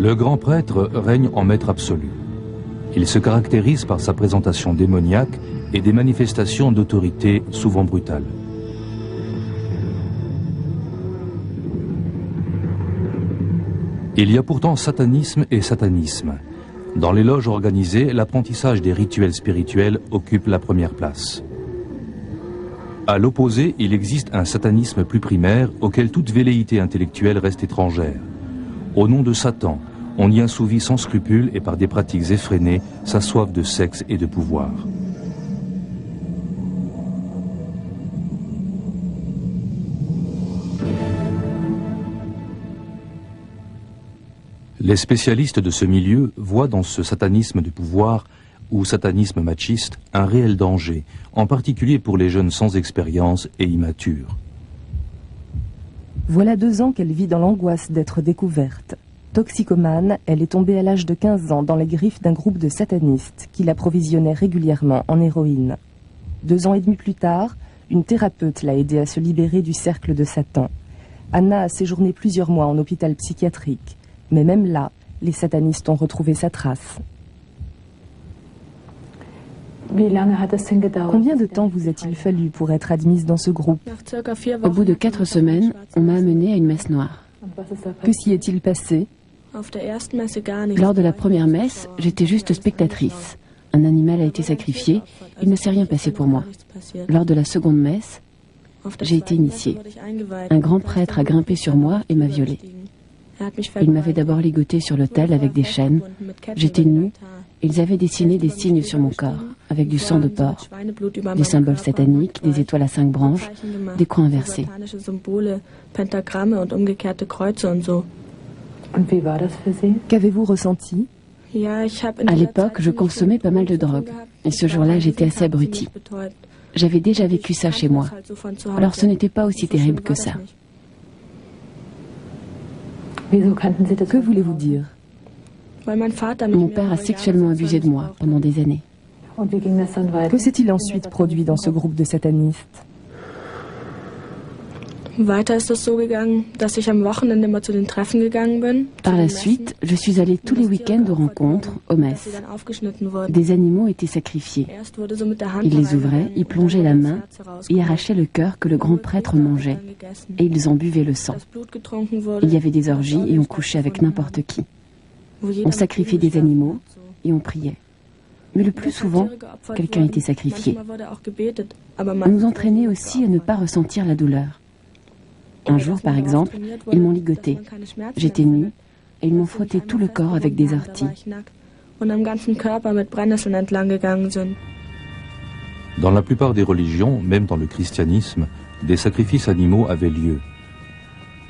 Le grand prêtre règne en maître absolu. Il se caractérise par sa présentation démoniaque et des manifestations d'autorité souvent brutales. Il y a pourtant satanisme et satanisme. Dans les loges organisées, l'apprentissage des rituels spirituels occupe la première place. À l'opposé, il existe un satanisme plus primaire auquel toute velléité intellectuelle reste étrangère. Au nom de Satan, on y assouvit sans scrupule et par des pratiques effrénées sa soif de sexe et de pouvoir. Les spécialistes de ce milieu voient dans ce satanisme de pouvoir ou satanisme machiste un réel danger, en particulier pour les jeunes sans expérience et immatures. Voilà 2 ans qu'elle vit dans l'angoisse d'être découverte. Toxicomane, elle est tombée à l'âge de 15 ans dans les griffes d'un groupe de satanistes qui l'approvisionnait régulièrement en héroïne. 2 ans et demi plus tard, une thérapeute l'a aidée à se libérer du cercle de Satan. Anna a séjourné plusieurs mois en hôpital psychiatrique, mais même là, les satanistes ont retrouvé sa trace. Combien de temps vous a-t-il fallu pour être admise dans ce groupe? Au bout de 4 semaines, on m'a amenée à une messe noire. Que s'y est-il passé? Lors de la première messe, j'étais juste spectatrice. Un animal a été sacrifié, il ne s'est rien passé pour moi. Lors de la seconde messe, j'ai été initiée. Un grand prêtre a grimpé sur moi et m'a violée. Il m'avait d'abord ligotée sur l'autel avec des chaînes. J'étais nue. Ils avaient dessiné des signes sur mon corps, avec du sang de porc, des symboles sataniques, des étoiles à 5 branches, des croix inversées. Qu'avez-vous ressenti? À l'époque, je consommais pas mal de drogue. Et ce jour-là, j'étais assez abrutie. J'avais déjà vécu ça chez moi. Alors ce n'était pas aussi terrible que ça. Que voulez-vous dire? Mon père a sexuellement abusé de moi pendant des années. Que s'est-il ensuite produit dans ce groupe de satanistes? Par la suite, je suis allée tous les week-ends aux rencontres, aux messes. Des animaux étaient sacrifiés. Ils les ouvraient, y plongeaient la main et arrachaient le cœur que le grand prêtre mangeait. Et ils en buvaient le sang. Il y avait des orgies et on couchait avec n'importe qui. On sacrifiait des animaux et on priait. Mais le plus souvent, quelqu'un était sacrifié. On nous entraînait aussi à ne pas ressentir la douleur. Un jour, par exemple, ils m'ont ligotée. J'étais nue et ils m'ont frotté tout le corps avec des orties. Dans la plupart des religions, même dans le christianisme, des sacrifices animaux avaient lieu.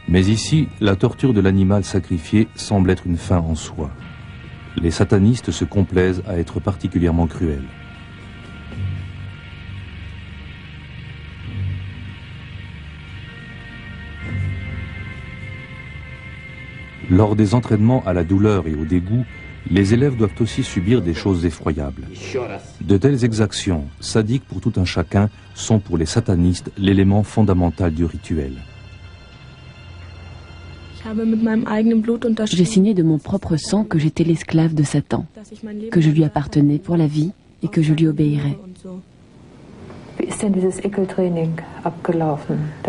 Mais ici, la torture de l'animal sacrifié semble être une fin en soi. Les satanistes se complaisent à être particulièrement cruels. Lors des entraînements à la douleur et au dégoût, les élèves doivent aussi subir des choses effroyables. De telles exactions, sadiques pour tout un chacun, sont pour les satanistes l'élément fondamental du rituel. J'ai signé de mon propre sang que j'étais l'esclave de Satan, que je lui appartenais pour la vie et que je lui obéirais.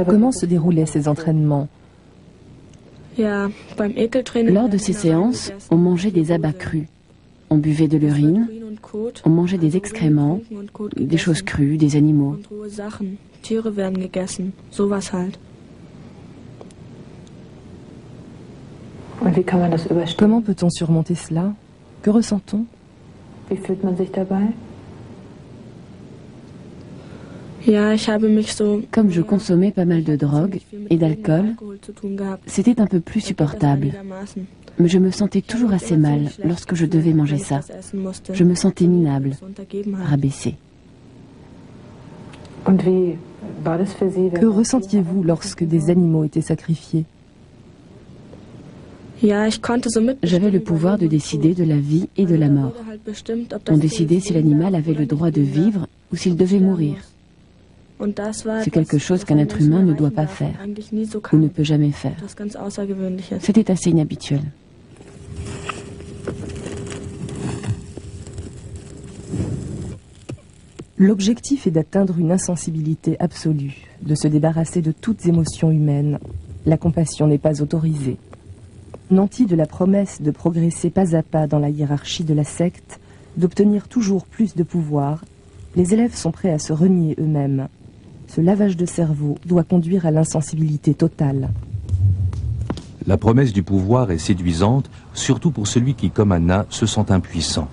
Comment se déroulaient ces entraînements? Lors de ces séances, on mangeait des abats crus, on buvait de l'urine, on mangeait des excréments, des choses crues, des animaux. Comment peut-on surmonter cela? Que ressent-on? Comme je consommais pas mal de drogue et d'alcool, c'était un peu plus supportable. Mais je me sentais toujours assez mal lorsque je devais manger ça. Je me sentais minable, rabaissée. Que ressentiez-vous lorsque des animaux étaient sacrifiés? J'avais le pouvoir de décider de la vie et de la mort. On décidait si l'animal avait le droit de vivre ou s'il devait mourir. C'est quelque chose qu'un être humain ne doit pas faire, ou ne peut jamais faire. C'était assez inhabituel. L'objectif est d'atteindre une insensibilité absolue, de se débarrasser de toutes émotions humaines. La compassion n'est pas autorisée. Nantis de la promesse de progresser pas à pas dans la hiérarchie de la secte, d'obtenir toujours plus de pouvoir, les élèves sont prêts à se renier eux-mêmes. Ce lavage de cerveau doit conduire à l'insensibilité totale. La promesse du pouvoir est séduisante, surtout pour celui qui, comme Anna, se sent impuissant.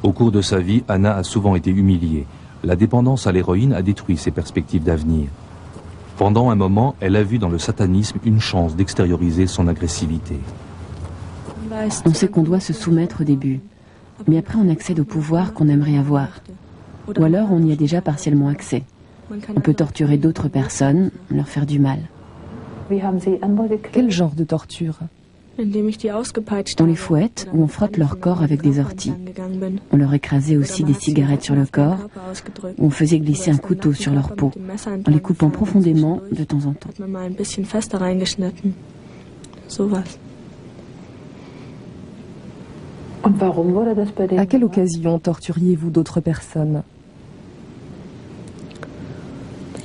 Au cours de sa vie, Anna a souvent été humiliée. La dépendance à l'héroïne a détruit ses perspectives d'avenir. Pendant un moment, elle a vu dans le satanisme une chance d'extérioriser son agressivité. On sait qu'on doit se soumettre au début, mais après on accède au pouvoir qu'on aimerait avoir. Ou alors on y a déjà partiellement accès. On peut torturer d'autres personnes, leur faire du mal. Quel genre de torture? On les fouette ou on frotte leur corps avec des orties. On leur écrasait aussi des cigarettes sur le corps ou on faisait glisser un couteau sur leur peau en les coupant profondément de temps en temps. À quelle occasion torturiez-vous d'autres personnes?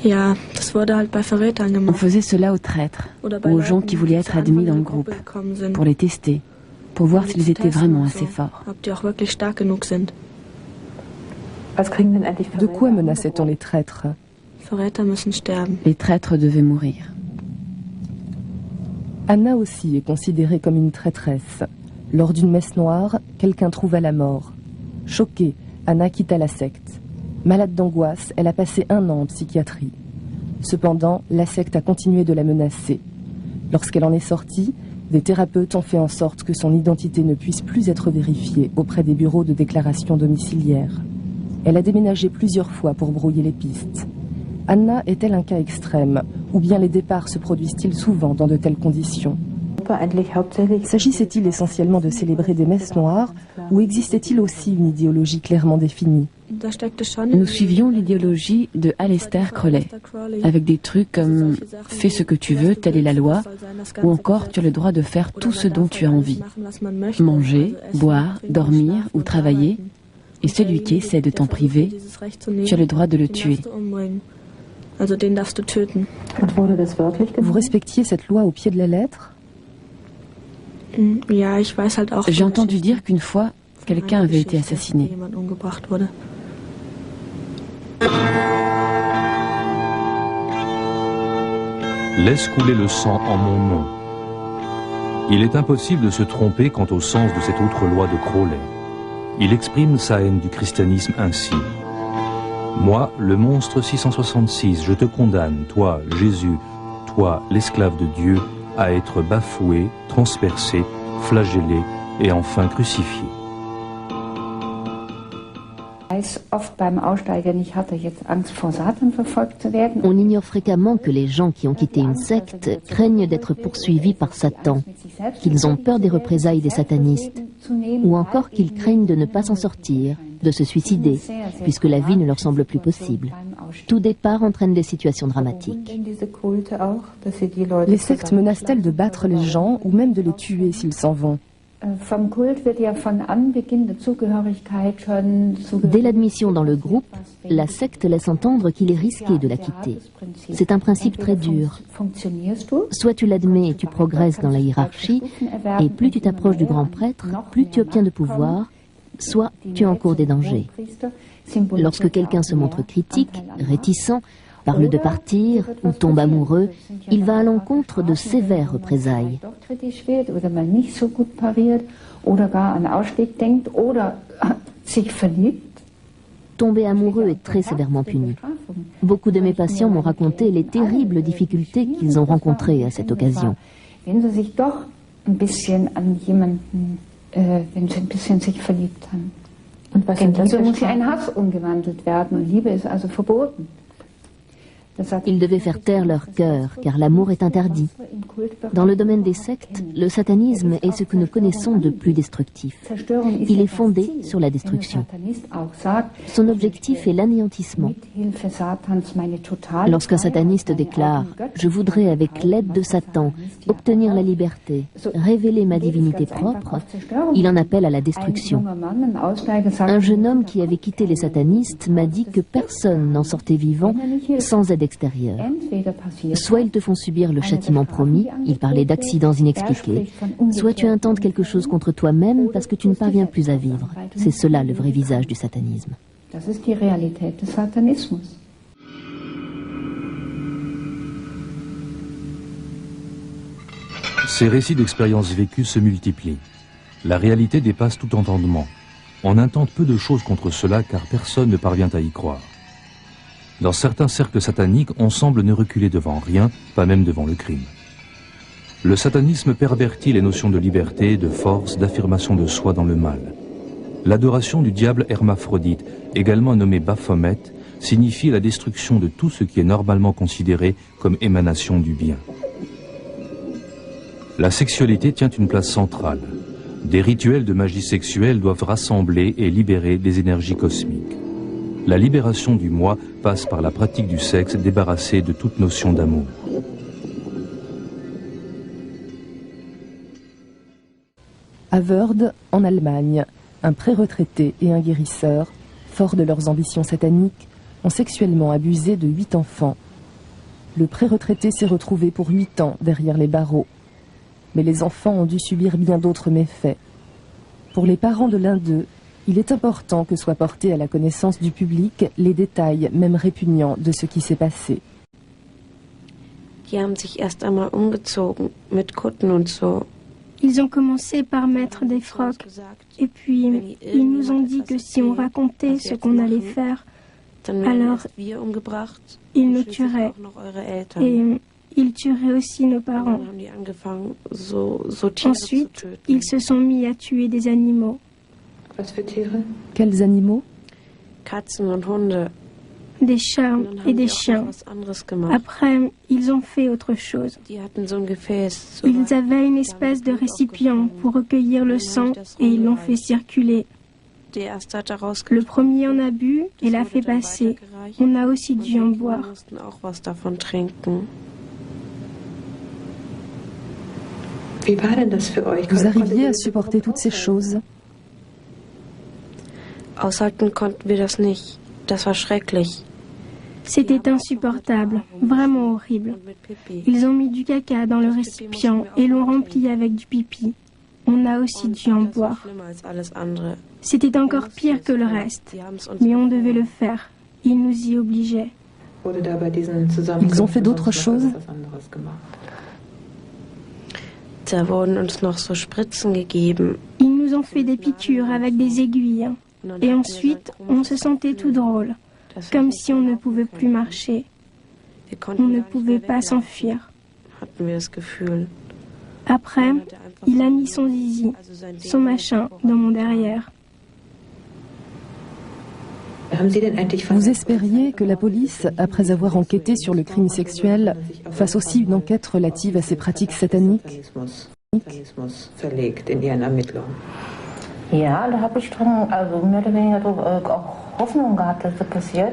On faisait cela aux traîtres ou aux gens qui voulaient être admis dans le groupe, pour les tester, pour voir s'ils étaient vraiment assez forts. De quoi menaçait-on les traîtres? Les traîtres devaient mourir. Anna aussi est considérée comme une traîtresse. Lors d'une messe noire, quelqu'un trouva la mort. Choquée, Anna quitta la secte. Malade d'angoisse, elle a passé 1 an en psychiatrie. Cependant, la secte a continué de la menacer. Lorsqu'elle en est sortie, des thérapeutes ont fait en sorte que son identité ne puisse plus être vérifiée auprès des bureaux de déclaration domiciliaire. Elle a déménagé plusieurs fois pour brouiller les pistes. Anna est-elle un cas extrême, ou bien les départs se produisent-ils souvent dans de telles conditions? S'agissait-il essentiellement de célébrer des messes noires, ou existait-il aussi une idéologie clairement définie? Nous suivions l'idéologie de Aleister Crowley, avec des trucs comme « fais ce que tu veux, telle est la loi », ou encore « tu as le droit de faire tout ce dont tu as envie ». Manger, boire, dormir ou travailler, et celui qui essaie de t'en priver, tu as le droit de le tuer. Vous respectiez cette loi au pied de la lettre? J'ai entendu dire qu'une fois, quelqu'un avait été assassiné. Laisse couler le sang en mon nom. Il est impossible de se tromper quant au sens de cette autre loi de Crowley. Il exprime sa haine du christianisme ainsi. Moi, le monstre 666, je te condamne, toi, Jésus, toi, l'esclave de Dieu, à être bafoué, transpercé, flagellé et enfin crucifié. On ignore fréquemment que les gens qui ont quitté une secte craignent d'être poursuivis par Satan, qu'ils ont peur des représailles des satanistes, ou encore qu'ils craignent de ne pas s'en sortir, de se suicider, puisque la vie ne leur semble plus possible. Tout départ entraîne des situations dramatiques. Les sectes menacent-elles de battre les gens ou même de les tuer s'ils s'en vont? Dès l'admission dans le groupe, la secte laisse entendre qu'il est risqué de la quitter. C'est un principe très dur. Soit tu l'admets et tu progresses dans la hiérarchie, et plus tu t'approches du grand prêtre, plus tu obtiens de pouvoir, soit tu encours des dangers. Lorsque quelqu'un se montre critique, réticent, parle de partir ou tombe amoureux, il va à l'encontre de sévères représailles. Tomber amoureux est très sévèrement puni. Beaucoup de mes patients m'ont raconté les terribles difficultés qu'ils ont rencontrées à cette occasion. Ils devaient faire taire leur cœur, car l'amour est interdit. Dans le domaine des sectes, le satanisme est ce que nous connaissons de plus destructif. Il est fondé sur la destruction. Son objectif est l'anéantissement. Lorsqu'un sataniste déclare « Je voudrais, avec l'aide de Satan, obtenir la liberté, révéler ma divinité propre », il en appelle à la destruction. Un jeune homme qui avait quitté les satanistes m'a dit que personne n'en sortait vivant sans aide extérieure. Soit ils te font subir le châtiment promis, il parlait d'accidents inexpliqués, soit tu intentes quelque chose contre toi-même parce que tu ne parviens plus à vivre. C'est cela le vrai visage du satanisme. Ces récits d'expériences vécues se multiplient. La réalité dépasse tout entendement. On intente peu de choses contre cela car personne ne parvient à y croire. Dans certains cercles sataniques, on semble ne reculer devant rien, pas même devant le crime. Le satanisme pervertit les notions de liberté, de force, d'affirmation de soi dans le mal. L'adoration du diable hermaphrodite, également nommé Baphomet, signifie la destruction de tout ce qui est normalement considéré comme émanation du bien. La sexualité tient une place centrale. Des rituels de magie sexuelle doivent rassembler et libérer des énergies cosmiques. La libération du moi passe par la pratique du sexe débarrassé de toute notion d'amour. À Wörth, en Allemagne, un pré-retraité et un guérisseur, forts de leurs ambitions sataniques, ont sexuellement abusé de 8 enfants. Le pré-retraité s'est retrouvé pour 8 ans derrière les barreaux. Mais les enfants ont dû subir bien d'autres méfaits. Pour les parents de l'un d'eux, il est important que soient portés à la connaissance du public les détails, même répugnants, de ce qui s'est passé. Ils ont commencé par mettre des frocs, et puis ils nous ont dit que si on racontait ce qu'on allait faire, alors ils nous tueraient, et ils tueraient aussi nos parents. Ensuite, ils se sont mis à tuer des animaux. Quels animaux? Des chats et des chiens. Après, ils ont fait autre chose. Ils avaient une espèce de récipient pour recueillir le sang et ils l'ont fait circuler. Le premier en a bu et l'a fait passer. On a aussi dû en boire. Vous arriviez à supporter toutes ces choses? C'était insupportable, vraiment horrible. Ils ont mis du caca dans le récipient et l'ont rempli avec du pipi. On a aussi dû en boire. C'était encore pire que le reste, mais on devait le faire. Ils nous y obligeaient. Ils ont fait d'autres choses? Ils nous ont fait des piqûres avec des aiguilles. Et ensuite, on se sentait tout drôle, comme si on ne pouvait plus marcher. On ne pouvait pas s'enfuir. Après, il a mis son zizi, son machin, dans mon derrière. Vous espériez que la police, après avoir enquêté sur le crime sexuel, fasse aussi une enquête relative à ces pratiques sataniques?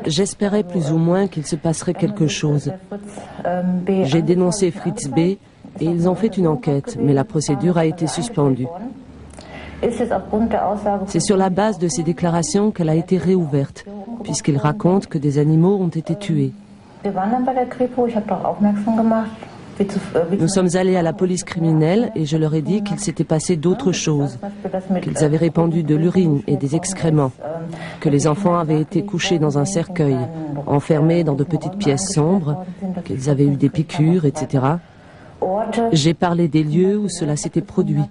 J'espérais plus ou moins qu'il se passerait quelque chose. J'ai dénoncé Fritz B. et ils ont fait une enquête, mais la procédure a été suspendue. C'est sur la base de ces déclarations qu'elle a été réouverte, puisqu'il raconte que des animaux ont été tués. Nous sommes allés à la police criminelle et je leur ai dit qu'il s'était passé d'autres choses, qu'ils avaient répandu de l'urine et des excréments, que les enfants avaient été couchés dans un cercueil, enfermés dans de petites pièces sombres, qu'ils avaient eu des piqûres, etc. J'ai parlé des lieux où cela s'était produit.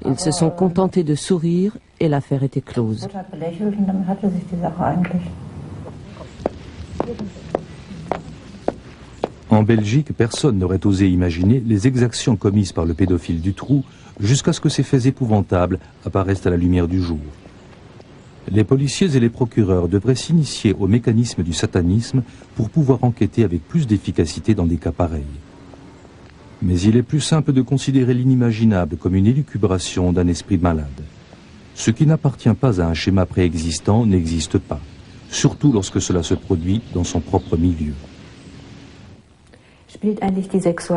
Ils se sont contentés de sourire et l'affaire était close. En Belgique, personne n'aurait osé imaginer les exactions commises par le pédophile Dutroux jusqu'à ce que ces faits épouvantables apparaissent à la lumière du jour. Les policiers et les procureurs devraient s'initier au mécanisme du satanisme pour pouvoir enquêter avec plus d'efficacité dans des cas pareils. Mais il est plus simple de considérer l'inimaginable comme une élucubration d'un esprit malade. Ce qui n'appartient pas à un schéma préexistant n'existe pas, surtout lorsque cela se produit dans son propre milieu.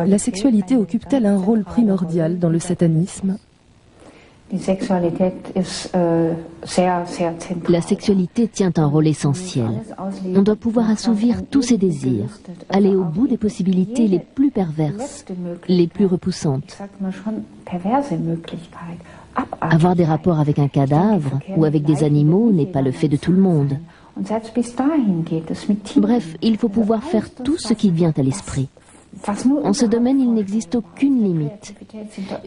La sexualité occupe-t-elle un rôle primordial dans le satanisme ? La sexualité tient un rôle essentiel. On doit pouvoir assouvir tous ses désirs, aller au bout des possibilités les plus perverses, les plus repoussantes. Avoir des rapports avec un cadavre ou avec des animaux n'est pas le fait de tout le monde. Bref, il faut pouvoir faire tout ce qui vient à l'esprit. En ce domaine, il n'existe aucune limite.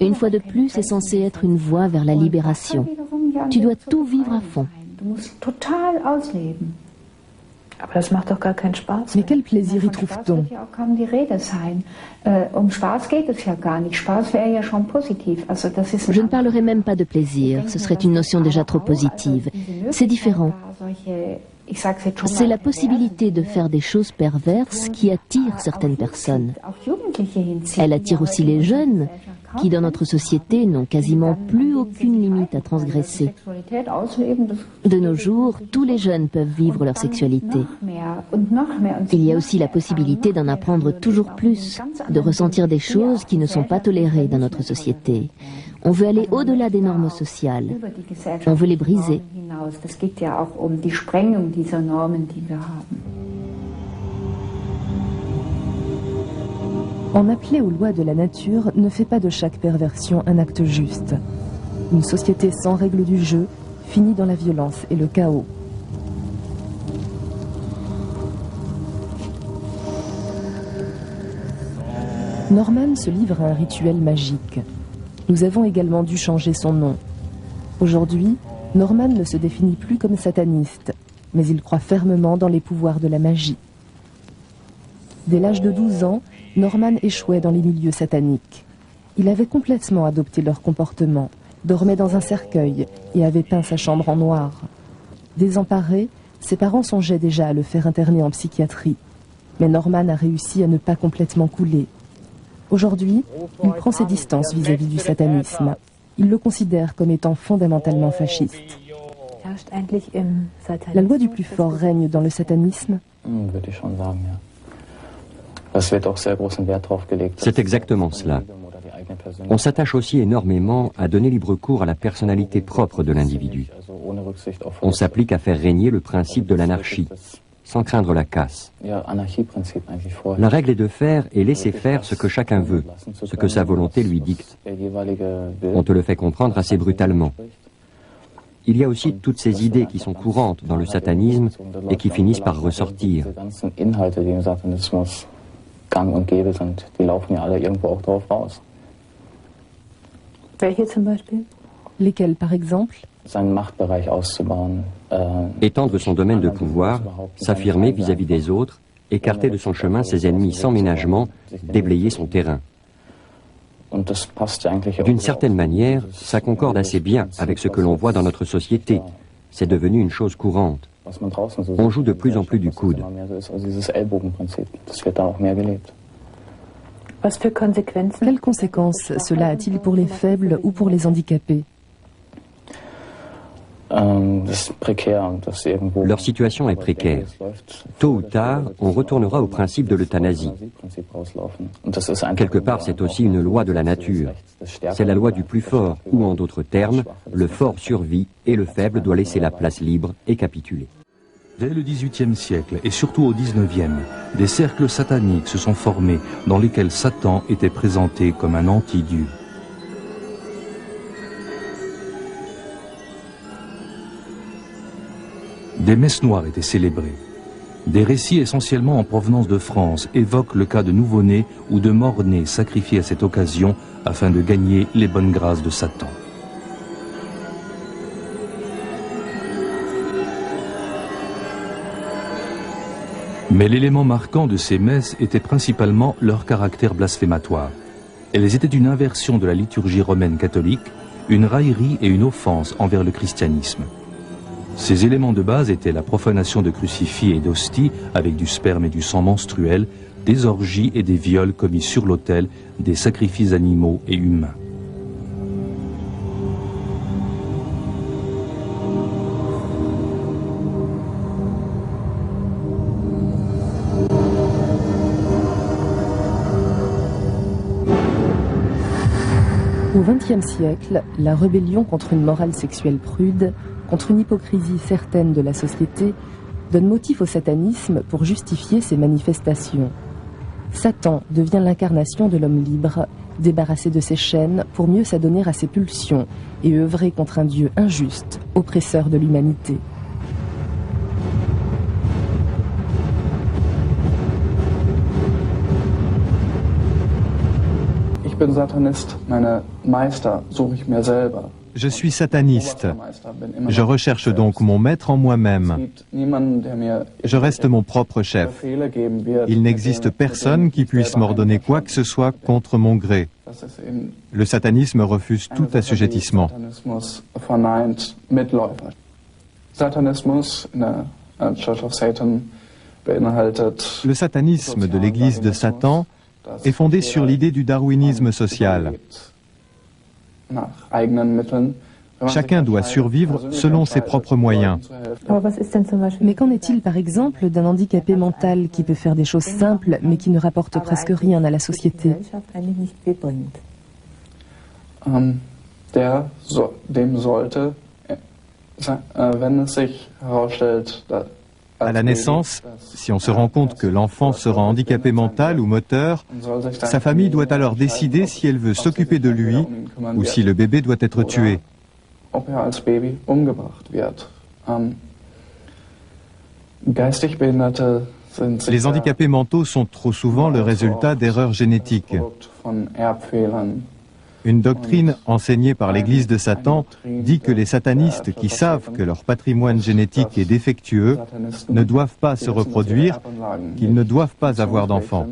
Une fois de plus, c'est censé être une voie vers la libération. Tu dois tout vivre à fond. Mais quel plaisir y trouve-t-on ? Je ne parlerai même pas de plaisir, ce serait une notion déjà trop positive. C'est différent. C'est la possibilité de faire des choses perverses qui attire certaines personnes. Elle attire aussi les jeunes, qui dans notre société n'ont quasiment plus aucune limite à transgresser. De nos jours, tous les jeunes peuvent vivre leur sexualité. Il y a aussi la possibilité d'en apprendre toujours plus, de ressentir des choses qui ne sont pas tolérées dans notre société. On veut aller au-delà des normes sociales. On veut les briser. En appeler aux lois de la nature ne fait pas de chaque perversion un acte juste. Une société sans règles du jeu finit dans la violence et le chaos. Norman se livre à un rituel magique. Nous avons également dû changer son nom. Aujourd'hui, Norman ne se définit plus comme sataniste, mais il croit fermement dans les pouvoirs de la magie. Dès l'âge de 12 ans, Norman échouait dans les milieux sataniques. Il avait complètement adopté leur comportement, dormait dans un cercueil et avait peint sa chambre en noir. Désemparé, ses parents songeaient déjà à le faire interner en psychiatrie. Mais Norman a réussi à ne pas complètement couler. Aujourd'hui, il prend ses distances vis-à-vis du satanisme. Il le considère comme étant fondamentalement fasciste. La loi du plus fort règne dans le satanisme ? C'est exactement cela. On s'attache aussi énormément à donner libre cours à la personnalité propre de l'individu. On s'applique à faire régner le principe de l'anarchie, sans craindre la casse. La règle est de faire et laisser faire ce que chacun veut, ce que sa volonté lui dicte. On te le fait comprendre assez brutalement. Il y a aussi toutes ces idées qui sont courantes dans le satanisme et qui finissent par ressortir. Lesquels, par exemple ? Étendre son domaine de pouvoir, s'affirmer vis-à-vis des autres, écarter de son chemin ses ennemis sans ménagement, déblayer son terrain. D'une certaine manière, ça concorde assez bien avec ce que l'on voit dans notre société. C'est devenu une chose courante. On joue de plus en plus du coude. Quelles conséquences cela a-t-il pour les faibles ou pour les handicapés ? Leur situation est précaire. Tôt ou tard, on retournera au principe de l'euthanasie. Quelque part, c'est aussi une loi de la nature. C'est la loi du plus fort, ou en d'autres termes, le fort survit et le faible doit laisser la place libre et capituler. Dès le XVIIIe siècle et surtout au XIXe, des cercles sataniques se sont formés dans lesquels Satan était présenté comme un anti-dieu. Des messes noires étaient célébrées. Des récits essentiellement en provenance de France évoquent le cas de nouveau-nés ou de morts-nés sacrifiés à cette occasion afin de gagner les bonnes grâces de Satan. Mais l'élément marquant de ces messes était principalement leur caractère blasphématoire. Elles étaient une inversion de la liturgie romaine catholique, une raillerie et une offense envers le christianisme. Ces éléments de base étaient la profanation de crucifix et d'hosties avec du sperme et du sang menstruel, des orgies et des viols commis sur l'autel, des sacrifices animaux et humains. Au XXe siècle, la rébellion contre une morale sexuelle prude, contre une hypocrisie certaine de la société, donne motif au satanisme pour justifier ses manifestations. Satan devient l'incarnation de l'homme libre, débarrassé de ses chaînes pour mieux s'adonner à ses pulsions et œuvrer contre un Dieu injuste, oppresseur de l'humanité. Je suis sataniste. Je recherche donc mon maître en moi-même. Je reste mon propre chef. Il n'existe personne qui puisse m'ordonner quoi que ce soit contre mon gré. Le satanisme refuse tout assujettissement. Le satanisme de l'Église de Satan est fondé sur l'idée du darwinisme social. Chacun doit survivre selon ses propres moyens. Mais qu'en est-il par exemple d'un handicapé mental qui peut faire des choses simples mais qui ne rapporte presque rien à la société? À la naissance, si on se rend compte que l'enfant sera handicapé mental ou moteur, sa famille doit alors décider si elle veut s'occuper de lui ou si le bébé doit être tué. Les handicapés mentaux sont trop souvent le résultat d'erreurs génétiques. Une doctrine enseignée par l'Église de Satan dit que les satanistes qui savent que leur patrimoine génétique est défectueux ne doivent pas se reproduire, qu'ils ne doivent pas avoir d'enfants.